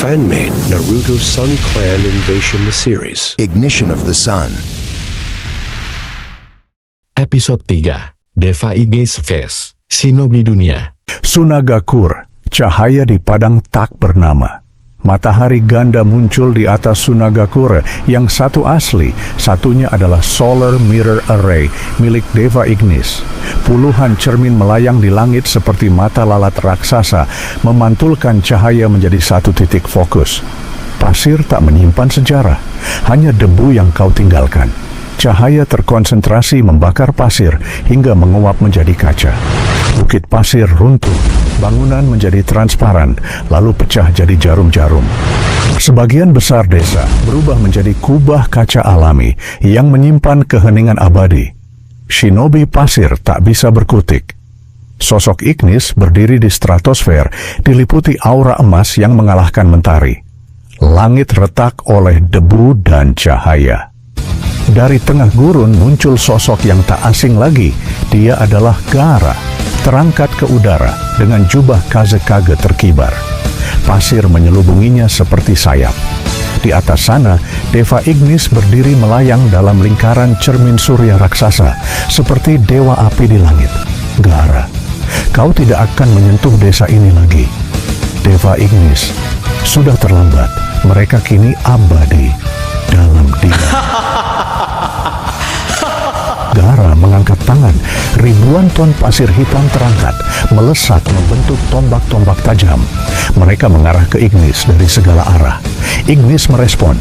fan-made Naruto Sun Clan Invasion the Series. Ignition of the Sun. Episode 3, Deva Ignis vs Shinobi Dunia. Sunagakur, cahaya di padang tak bernama. Matahari ganda muncul di atas Sunagakur, yang satu asli, satunya adalah Solar Mirror Array milik Deva Ignis. Puluhan cermin melayang di langit seperti mata lalat raksasa, memantulkan cahaya menjadi satu titik fokus. Pasir tak menyimpan sejarah, hanya debu yang kau tinggalkan. Cahaya terkonsentrasi membakar pasir hingga menguap menjadi kaca. Bukit pasir runtuh, bangunan menjadi transparan, lalu pecah jadi jarum-jarum. Sebagian besar desa berubah menjadi kubah kaca alami yang menyimpan keheningan abadi. Shinobi pasir tak bisa berkutik. Sosok Ignis berdiri di stratosfer, diliputi aura emas yang mengalahkan mentari. Langit retak oleh debu dan cahaya. Dari tengah gurun muncul sosok yang tak asing lagi. Dia adalah Gaara, terangkat ke udara dengan jubah Kazekage terkibar. Pasir menyelubunginya seperti sayap. Di atas sana, Deva Ignis berdiri melayang dalam lingkaran cermin surya raksasa, seperti dewa api di langit. Gaara, kau tidak akan menyentuh desa ini lagi. Deva Ignis, sudah terlambat. Mereka kini abadi dalam diam. Gaara mengangkat tangan, ribuan ton pasir hitam terangkat, melesat membentuk tombak-tombak tajam. Mereka mengarah ke Ignis dari segala arah. Ignis merespon.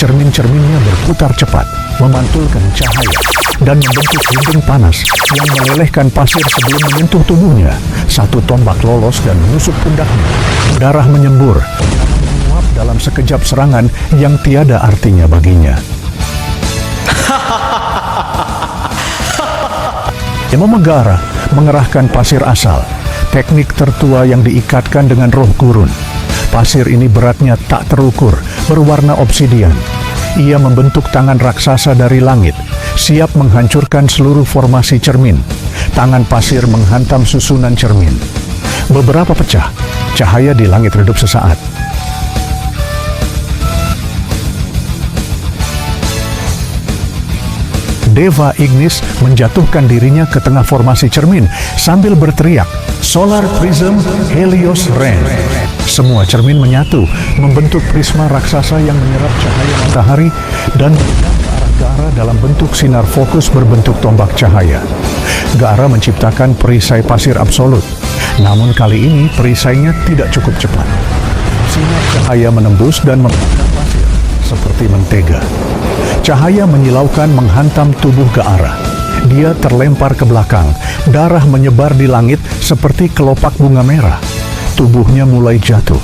Cermin-cerminnya berputar cepat, memantulkan cahaya, dan membentuk dinding panas yang melelehkan pasir sebelum menyentuh tubuhnya. Satu tombak lolos dan menusuk pundaknya. Darah menyembur, menguap dalam sekejap serangan yang tiada artinya baginya. Imam Gaara mengerahkan pasir asal, teknik tertua yang diikatkan dengan roh gurun. Pasir ini beratnya tak terukur, berwarna obsidian. Ia membentuk tangan raksasa dari langit, siap menghancurkan seluruh formasi cermin. Tangan pasir menghantam susunan cermin. Beberapa pecah, cahaya di langit redup sesaat. Deva Ignis menjatuhkan dirinya ke tengah formasi cermin sambil berteriak, Solar Prism Helios Rain. Semua cermin menyatu, membentuk prisma raksasa yang menyerap cahaya matahari dan menghadap ke arah Gaara dalam bentuk sinar fokus berbentuk tombak cahaya. Gaara menciptakan perisai pasir absolut, namun kali ini perisainya tidak cukup cepat. Sinar cahaya menembus dan membakar pasir seperti mentega. Cahaya menyilaukan menghantam tubuh Gaara. Dia terlempar ke belakang, darah menyebar di langit seperti kelopak bunga merah. Tubuhnya mulai jatuh.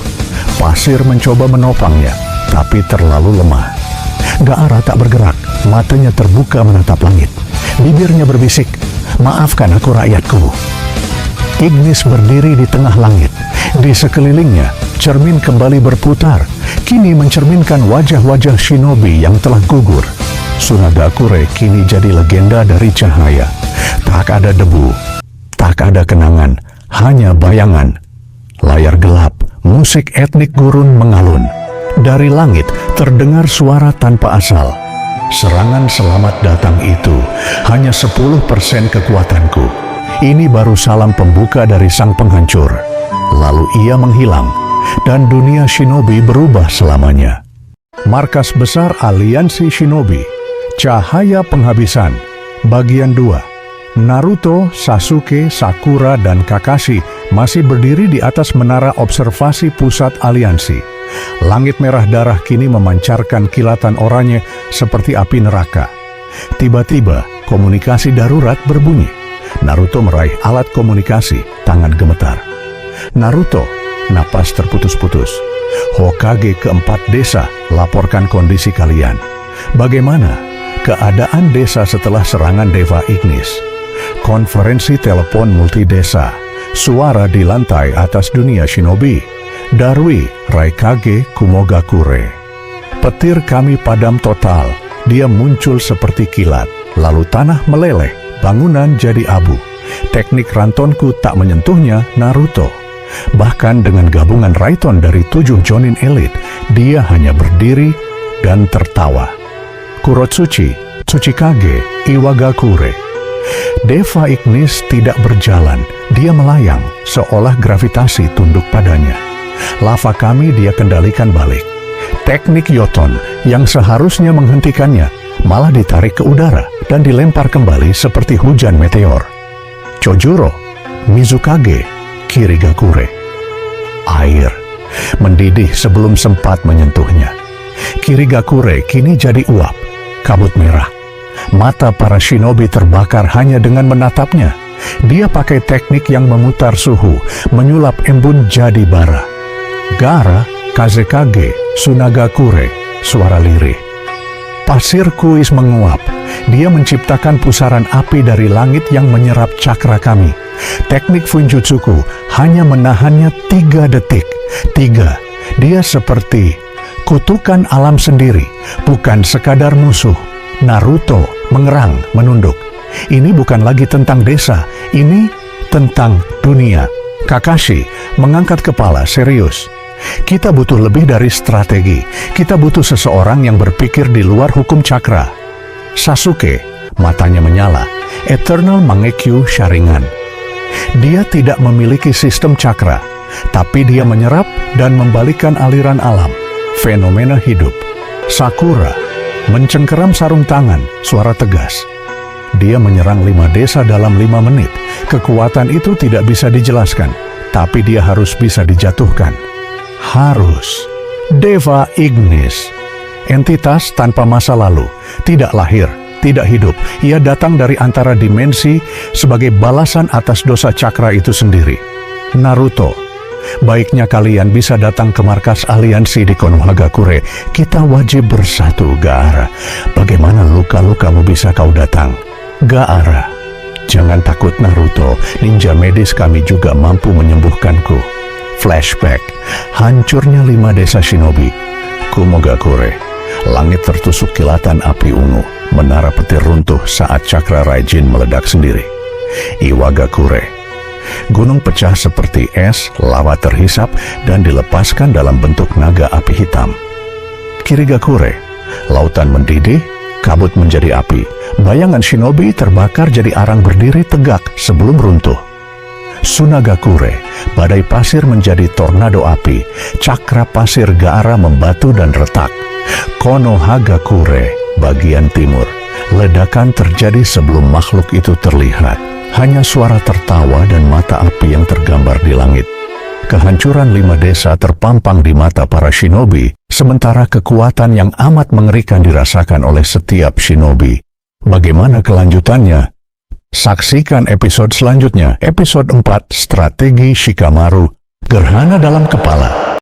Pasir mencoba menopangnya, tapi terlalu lemah. Gaara tak bergerak, matanya terbuka menatap langit. Bibirnya berbisik, maafkan aku rakyatku. Ignis berdiri di tengah langit. Di sekelilingnya, cermin kembali berputar, kini mencerminkan wajah-wajah shinobi yang telah gugur. Sunagakure kini jadi legenda dari cahaya. Tak ada debu, tak ada kenangan, hanya bayangan. Layar gelap, musik etnik gurun mengalun. Dari langit terdengar suara tanpa asal. Serangan selamat datang itu hanya 10% kekuatanku. Ini baru salam pembuka dari sang penghancur. Lalu ia menghilang, dan dunia shinobi berubah selamanya. Markas besar Aliansi Shinobi, Cahaya Penghabisan, Bagian 2. Naruto, Sasuke, Sakura, dan Kakashi masih berdiri di atas menara observasi pusat Aliansi. Langit merah darah kini memancarkan kilatan oranye seperti api neraka. Tiba-tiba, komunikasi darurat berbunyi. Naruto meraih alat komunikasi, tangan gemetar. Naruto, napas terputus-putus. Hokage keempat desa, laporkan kondisi kalian. Bagaimana keadaan desa setelah serangan Deva Ignis? Konferensi telepon multi desa. Suara di lantai atas dunia shinobi. Darui, Raikage, Kumogakure. Petir kami padam total. Dia muncul seperti kilat. Lalu tanah meleleh, bangunan jadi abu. Teknik rantonku tak menyentuhnya, Naruto. Bahkan dengan gabungan Raiton dari 7 Jonin Elite, dia hanya berdiri dan tertawa. Kurotsuchi, Tsuchikage, Iwagakure. Deva Ignis tidak berjalan, dia melayang seolah gravitasi tunduk padanya. Lava kami dia kendalikan balik. Teknik Yoton yang seharusnya menghentikannya malah ditarik ke udara dan dilempar kembali seperti hujan meteor. Chojuro, Mizukage, Kirigakure. Air mendidih sebelum sempat menyentuhnya. Kirigakure kini jadi uap, kabut merah. Mata para shinobi terbakar hanya dengan menatapnya. Dia pakai teknik yang memutar suhu, menyulap embun jadi bara. Gaara, Kazekage, Sunagakure, suara lirih. Pasir kuis menguap. Dia menciptakan pusaran api dari langit yang menyerap cakra kami. Teknik Funjutsuku hanya menahannya 3 detik. 3. Dia seperti kutukan alam sendiri, bukan sekadar musuh. Naruto mengerang, menunduk. Ini bukan lagi tentang desa, ini tentang dunia. Kakashi mengangkat kepala serius. Kita butuh lebih dari strategi. Kita butuh seseorang yang berpikir di luar hukum cakra. Sasuke, matanya menyala. Eternal Mangekyo Sharingan. Dia tidak memiliki sistem cakra, tapi dia menyerap dan membalikkan aliran alam. Fenomena hidup. Sakura mencengkeram sarung tangan, suara tegas. Dia menyerang 5 desa dalam 5 menit. Kekuatan itu tidak bisa dijelaskan, tapi dia harus bisa dijatuhkan. Harus. Deva Ignis. Entitas tanpa masa lalu. Tidak lahir, tidak hidup. Ia datang dari antara dimensi sebagai balasan atas dosa cakra itu sendiri. Naruto. Baiknya kalian bisa datang ke markas aliansi di Konohagakure. Kita wajib bersatu, Gaara. Bagaimana luka-lukamu bisa kau datang? Gaara, jangan takut Naruto. Ninja medis kami juga mampu menyembuhkanku. Flashback, hancurnya 5 desa shinobi. Kumogakure, langit tertusuk kilatan api ungu. Menara petir runtuh saat cakra Raijin meledak sendiri. Iwagakure, gunung pecah seperti es, lava terhisap dan dilepaskan dalam bentuk naga api hitam. Kirigakure, lautan mendidih, kabut menjadi api. Bayangan shinobi terbakar jadi arang berdiri tegak sebelum runtuh. Sunagakure, badai pasir menjadi tornado api. Cakra pasir Gaara membatu dan retak. Konohagakure, bagian timur. Ledakan terjadi sebelum makhluk itu terlihat. Hanya suara tertawa dan mata api yang tergambar di langit. Kehancuran 5 desa terpampang di mata para shinobi, sementara kekuatan yang amat mengerikan dirasakan oleh setiap shinobi. Bagaimana kelanjutannya? Saksikan episode selanjutnya, episode 4, Strategi Shikamaru, Gerhana dalam Kepala.